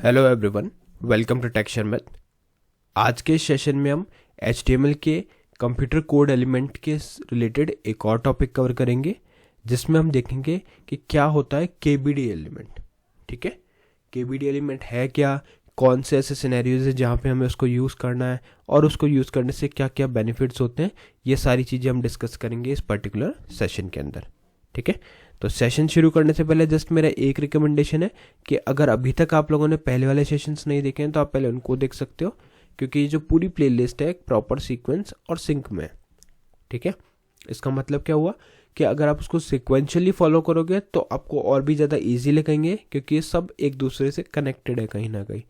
Hello everyone, welcome to texture math. आज के session में हम HTML के कंप्यूटर कोड एलिमेंट के रिलेटेड एक और टॉपिक कवर करेंगे, जिसमें हम देखेंगे कि क्या होता है KBD एलिमेंट। ठीक है, KBD एलिमेंट है क्या, कौन से ऐसे सिनेरियोज है जहाँ पे हमें उसको यूज़ करना है और उसको यूज़ करने से क्या क्या बेनिफिट्स होते हैं, ये सारी चीज़ें हम डिस्कस करेंगे इस पर्टिकुलर सेशन के अंदर। ठीक है, तो सेशन शुरू करने से पहले जस्ट मेरा एक रिकमेंडेशन है कि अगर अभी तक आप लोगों ने पहले वाले सेशंस नहीं देखे हैं तो आप पहले उनको देख सकते हो, क्योंकि ये जो पूरी प्लेलिस्ट है एक प्रॉपर सीक्वेंस और सिंक में है। ठीक है, इसका मतलब क्या हुआ कि अगर आप उसको सिक्वेंशियली फॉलो करोगे तो आपको और भी ज़्यादा ईजी लगेंगे, क्योंकि ये सब एक दूसरे से कनेक्टेड है कहीं ना कहीं।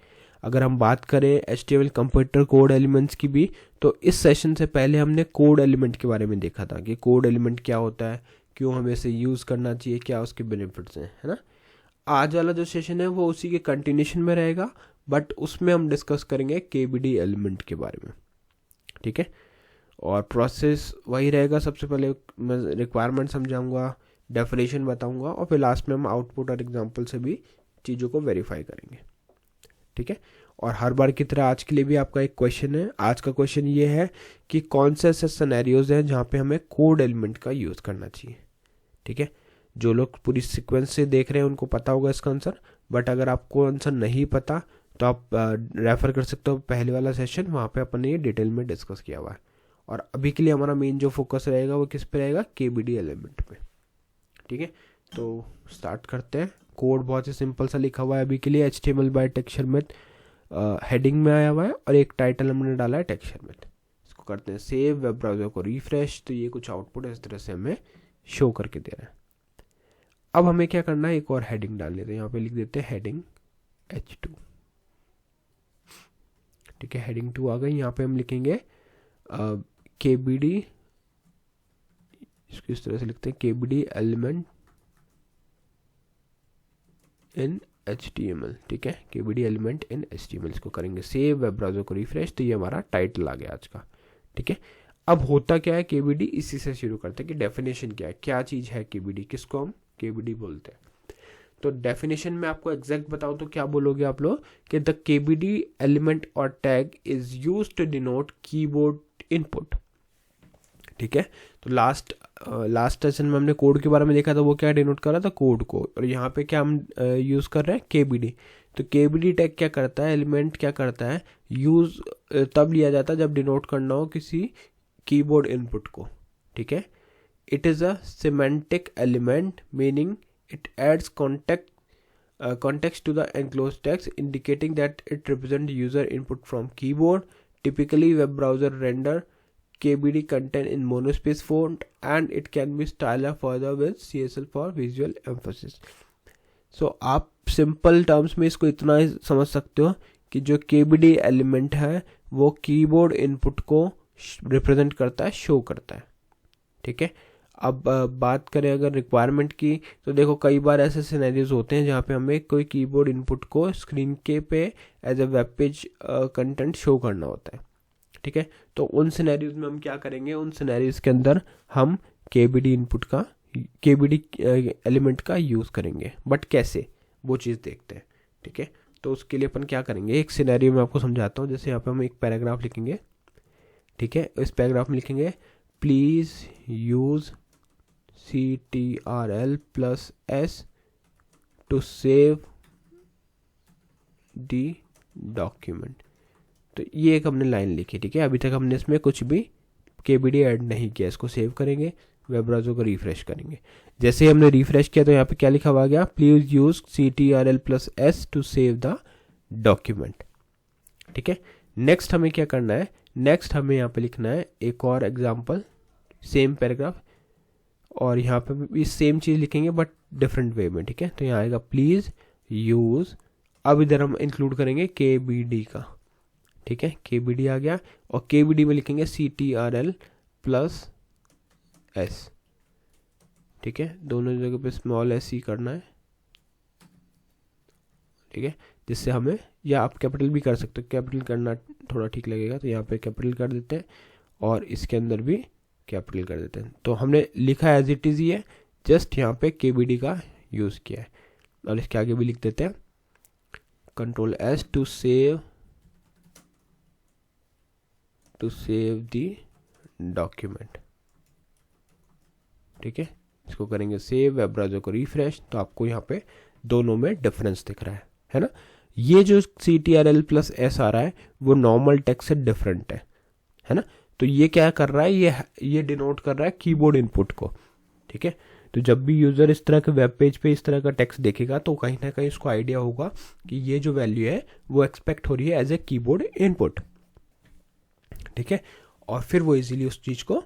अगर हम बात करें HTML कंप्यूटर कोड एलिमेंट्स की भी, तो इस सेशन से पहले हमने कोड एलिमेंट के बारे में देखा था कि कोड एलिमेंट क्या होता है, क्यों हमें इसे यूज़ करना चाहिए, क्या उसके बेनिफिट्स हैं, है ना। आज वाला जो सेशन है वो उसी के कंटिन्यूशन में रहेगा, बट उसमें हम डिस्कस करेंगे KBD एलिमेंट के बारे में। ठीक है, और प्रोसेस वही रहेगा। सबसे पहले मैं रिक्वायरमेंट समझाऊंगा, डेफिनेशन बताऊंगा, और फिर लास्ट में हम आउटपुट और एग्जांपल से भी चीज़ों को वेरीफाई करेंगे। ठीक है, और हर बार की तरह आज के लिए भी आपका एक क्वेश्चन है। आज का क्वेश्चन ये है कि कौन से ऐसे सिनेरियोज हैं जहाँ पे हमें कोड एलिमेंट का यूज़ करना चाहिए। ठीक है, जो लोग पूरी सीक्वेंस से देख रहे हैं उनको पता होगा इसका आंसर, बट अगर आपको आंसर नहीं पता तो आप रेफर कर सकते हो पहले वाला सेशन, वहाँ पे अपन ने ये डिटेल में डिस्कस किया हुआ है। और अभी के लिए हमारा मेन जो फोकस रहेगा वो किस पे रहेगा, KBD एलिमेंट पे। ठीक है, तो स्टार्ट करते हैं। कोड बहुत ही सिंपल सा लिखा हुआ है अभी के लिए, HTML by texture math heading में आया हुआ है, और एक टाइटल हमने डाला है टेक्सचर मैथ। इसको करते हैं सेव, वेब ब्राउजर को रिफ्रेश, तो ये कुछ आउटपुट इस तरह से हमें शो करके दे रहा है। अब हमें क्या करना है, एक और हेडिंग डाल लेते हैं। यहाँ पे लिख देते हैं हेडिंग H2। ठीक है, हेडिंग 2 आ गई। यहाँ पे हम लिखेंगे KBD, इसको इस तरह से लिखते हैं KBD एलिमेंट इन HTML। ठीक है, KBD एलिमेंट इन HTML, इसको करेंगे सेव, वेब ब्राउजर को रिफ्रेश, तो ये हमारा टाइटल आ गया आज का। ठीक है, अब होता क्या है KBD, इसी से शुरू करते हैं कि डेफिनेशन क्या है, क्या चीज़ है KBD, किसको हम KBD बोलते हैं। तो डेफिनेशन में आपको एग्जैक्ट बताओ तो क्या बोलोगे आप लोग कि द KBD एलिमेंट और tag is used to denote keyboard input. ठीक है, तो लास्ट सेशन में हमने कोड के बारे में देखा था, वो क्या डिनोट कर रहा था, कोड को, और यहाँ पे क्या हम यूज़ कर रहे हैं KBD। तो KBD टैग क्या करता है, एलिमेंट क्या करता है, यूज़ तब लिया जाता है जब डिनोट करना हो किसी कीबोर्ड इनपुट को। ठीक है, it is a semantic element meaning it adds context to the enclosed text, indicating that it represents user input from keyboard. Typically web browser render KBD content in monospace font and it can be styled further with CSL for visual emphasis. So आप simple terms में इसको इतना ही समझ सकते हो कि जो KBD element है वो कीबोर्ड इनपुट को रिप्रेजेंट करता है, शो करता है। ठीक है, अब बात करें अगर रिक्वायरमेंट की, तो देखो कई बार ऐसे सिनेरियोज होते हैं जहाँ पे हमें कोई कीबोर्ड इनपुट को स्क्रीन के पे as a web page content show करना होता है। ठीक है, तो उन सिनेरियोज में हम क्या करेंगे, उन सिनेरियोज के अंदर हम KBD KBD एलिमेंट का यूज़ करेंगे, बट कैसे, वो चीज़ देखते हैं। ठीक है, तो उसके लिए अपन क्या करेंगे, एक सिनेरियो में आपको समझाता हूँ। जैसे यहाँ पे हम एक पैराग्राफ लिखेंगे। ठीक है, इस पैराग्राफ में लिखेंगे please use CTRL+S to save the document। तो ये एक हमने लाइन लिखी। ठीक है, अभी तक हमने इसमें कुछ भी KBD ऐड नहीं किया। इसको सेव करेंगे, वेब ब्राउज़र को रिफ्रेश करेंगे। जैसे ही हमने रिफ्रेश किया तो यहाँ पे क्या लिखा हुआ गया, please use CTRL+S to save the document। ठीक है, नेक्स्ट हमें क्या करना है, नेक्स्ट हमें यहाँ पे लिखना है एक और एग्जाम्पल, सेम पैराग्राफ, और यहाँ पे भी सेम चीज़ लिखेंगे बट डिफरेंट वे में। ठीक है, तो यहाँ आएगा प्लीज़ यूज़, अब इधर हम इंक्लूड करेंगे KBD का। ठीक है, KBD आ गया, और KBD में लिखेंगे CTRL+S। ठीक है, दोनों जगह पे स्मॉल s ही करना है। ठीक है, जिससे हमें, या आप कैपिटल भी कर सकते हो, कैपिटल करना थोड़ा ठीक लगेगा, तो यहाँ पे कैपिटल कर देते हैं और इसके अंदर भी कैपिटल कर देते हैं। तो हमने लिखा एज इट इज़ ही है, जस्ट यहाँ पे KBD का यूज़ किया है। और इसके आगे भी लिख देते हैं control S to save the document. ठीक है, इसको करेंगे सेव, वेब ब्राउज़र को रिफ्रेश, तो आपको यहाँ पे दोनों में डिफरेंस दिख रहा है ना। ये जो CTRL+S आ रहा है वो नॉर्मल टेक्स्ट से डिफरेंट है ना। तो ये क्या कर रहा है, ये डिनोट कर रहा है कीबोर्ड इनपुट को। ठीक है, तो जब भी यूज़र इस तरह के वेब पेज पे इस तरह का टेक्स्ट देखेगा तो कहीं ना कहीं उसको आइडिया होगा कि ये जो वैल्यू है वो एक्सपेक्ट हो रही है एज ए कीबोर्ड इनपुट। ठीक है, और फिर वो इजीली उस चीज़ को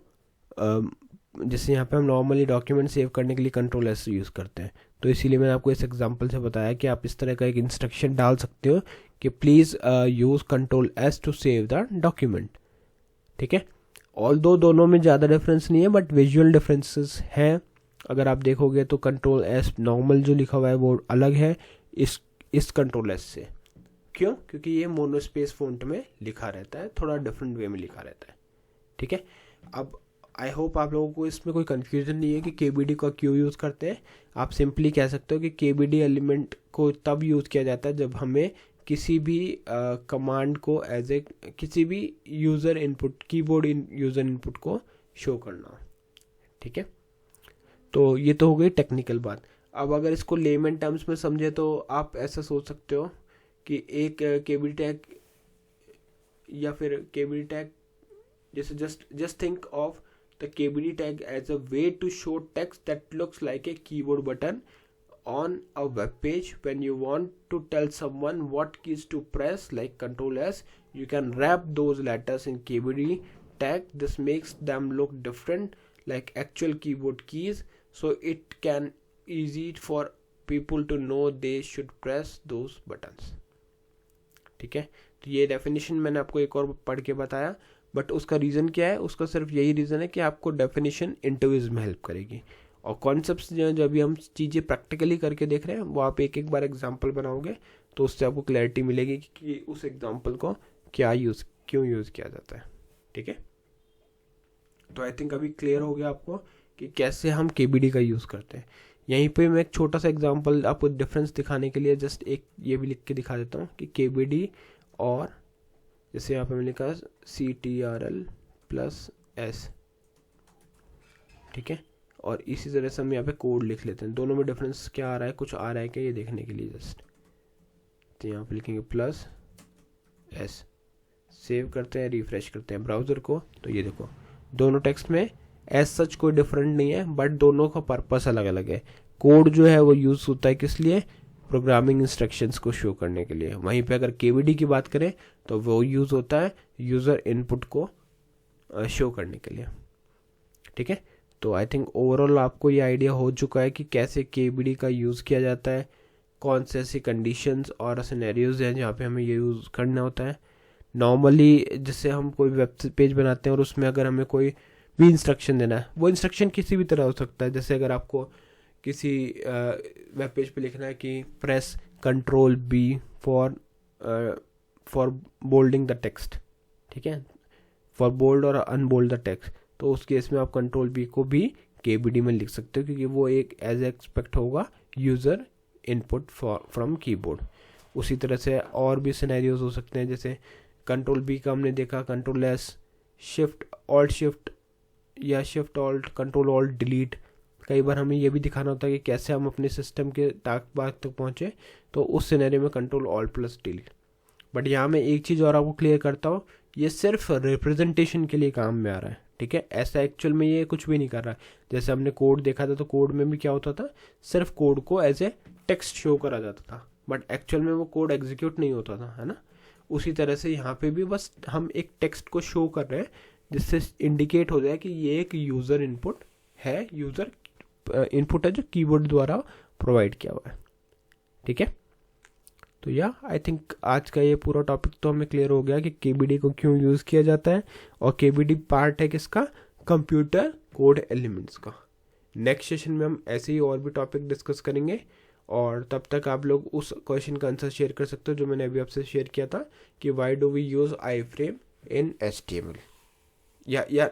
जैसे यहाँ पे हम नॉर्मली डॉक्यूमेंट सेव करने के लिए कंट्रोल एस यूज़ करते हैं, तो इसीलिए मैंने आपको इस एग्जांपल से बताया कि आप इस तरह का एक इंस्ट्रक्शन डाल सकते हो कि please use control S to save the document. ठीक है, ऑल्दो दोनों में ज़्यादा डिफरेंस नहीं है बट विजुअल डिफरेंसेस हैं। अगर आप देखोगे तो कंट्रोल एस नॉर्मल जो लिखा हुआ है वो अलग है इस कंट्रोल एस से। क्यों? क्योंकि ये मोनोस्पेस फ़ॉन्ट में लिखा रहता है, थोड़ा डिफरेंट वे में लिखा रहता है। ठीक है, अब आई होप आप लोगों को इसमें कोई कन्फ्यूजन नहीं है कि KBD का क्यों यूज़ करते हैं। आप सिंपली कह सकते हो कि KBD एलिमेंट को तब यूज़ किया जाता है जब हमें किसी भी कमांड को एज ए किसी भी user input keyboard user input को शो करना हो। ठीक है, तो ये तो हो गई टेक्निकल बात। अब अगर इसको लेमन टर्म्स में समझे तो आप ऐसा सोच सकते हो कि एक KBD टैग या फिर KBD टैग जैसे just think of the KBD tag as a way to show text that looks like a keyboard button on a web page. When you want to tell someone what keys to press, like Control S, you can wrap those letters in KBD tag. This makes them look different, like actual keyboard keys, so it can easy for people to know they should press those buttons. ठीक है, तो ये definition मैंने आपको एक और पढ़ के बताया, बट उसका रीज़न क्या है? उसका सिर्फ यही रीज़न है कि आपको डेफिनेशन इंटरव्यूज़ में हेल्प करेगी, और कॉन्सेप्ट्स जो हैं, जब भी हम चीज़ें प्रैक्टिकली करके देख रहे हैं वो आप एक बार एग्जांपल बनाओगे तो उससे आपको क्लैरिटी मिलेगी कि उस एग्जांपल को क्यों यूज़ किया जाता है। ठीक है, तो आई थिंक अभी क्लियर हो गया आपको कि कैसे हम KBD का यूज़ करते हैं। यहीं पे मैं एक छोटा सा एग्जांपल आपको डिफरेंस दिखाने के लिए जस्ट एक ये भी लिख के दिखा देता हूँ कि KBD और जैसे यहाँ पे मैंने लिखा CTRL+S। ठीक है, और इसी तरह से हम यहाँ पे कोड लिख लेते हैं। दोनों में डिफरेंस क्या आ रहा है, कुछ आ रहा है क्या, ये देखने के लिए जस्ट तो यहाँ पे लिखेंगे +S, सेव करते हैं, रिफ्रेश करते हैं ब्राउज़र को, तो ये देखो दोनों टेक्स्ट में एज सच कोई डिफरेंट नहीं है, बट दोनों का पर्पस अलग अलग है। कोड जो है वो यूज़ होता है किस लिए? प्रोग्रामिंग इंस्ट्रक्शंस को शो करने के लिए। वहीं पे अगर KBD की बात करें तो वो यूज़ होता है यूज़र इनपुट को शो करने के लिए। ठीक है, तो आई थिंक ओवरऑल आपको ये आइडिया हो चुका है कि कैसे KBD का यूज़ किया जाता है, कौन से ऐसी कंडीशंस और सिनेरियोज हैं जहाँ पे हमें ये यूज़ करना होता है। नॉर्मली जैसे हम कोई वेब पेज बनाते हैं और उसमें अगर हमें कोई भी इंस्ट्रक्शन देना है, वो इंस्ट्रक्शन किसी भी तरह हो सकता है। जैसे अगर आपको किसी वेब पेज पे लिखना है कि press Ctrl+B for Boulding the text, ठीक है, फॉर बोल्ड और अनबोल्ड द टेक्स्ट, तो उस केस में आप Ctrl+B को भी KBD में लिख सकते हो, क्योंकि वो एक एज एक्सपेक्ट होगा यूज़र इनपुट फ्रॉम कीबोर्ड। उसी तरह से और भी सिनेरियोज हो सकते हैं, जैसे Ctrl+B का हमने देखा, Ctrl+S, Shift या Shift-Alt, Ctrl-Alt डिलीट। कई बार हमें ये भी दिखाना होता है कि कैसे हम अपने सिस्टम के बात तक पहुँचे, तो उस सिनेरियो में Ctrl-Alt+Delete। बट यहाँ मैं एक चीज़ और आपको क्लियर करता हूँ, ये सिर्फ रिप्रेजेंटेशन के लिए काम में आ रहा है। ठीक है, ऐसा एक्चुअल में ये कुछ भी नहीं कर रहा है। जैसे हमने कोड देखा था तो कोड में भी क्या होता था, सिर्फ कोड को एज ए टेक्स्ट शो करा जाता था, बट एक्चुअल में वो कोड एग्जीक्यूट नहीं होता था, है ना। उसी तरह से यहाँ पे भी बस हम एक टेक्स्ट को शो कर रहे हैं जिससे इंडिकेट हो जाए कि ये एक यूज़र इनपुट है, यूज़र इनपुट है जो कीबोर्ड द्वारा प्रोवाइड किया हुआ है। ठीक है, तो या आई थिंक आज का ये पूरा टॉपिक तो हमें क्लियर हो गया कि KBD को क्यों यूज़ किया जाता है, और KBD पार्ट है किसका, कंप्यूटर कोड एलिमेंट्स का। नेक्स्ट सेशन में हम ऐसे ही और भी टॉपिक डिस्कस करेंगे, और तब तक आप लोग उस क्वेश्चन का आंसर शेयर कर सकते हो जो मैंने अभी आपसे शेयर किया था कि why do we use iframe in HTML। या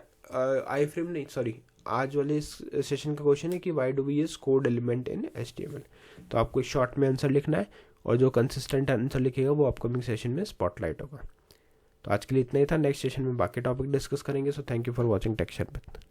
iframe नहीं, सॉरी, आज वाले इस सेशन का क्वेश्चन है कि why do we use code element in HTML। तो आपको शॉर्ट में आंसर लिखना है और जो कंसिस्टेंट आंसर लिखेगा वो अपकमिंग सेशन में स्पॉटलाइट होगा। तो आज के लिए इतना ही था। नेक्स्ट सेशन में बाकी टॉपिक डिस्कस करेंगे। So thank you for watching tech share with.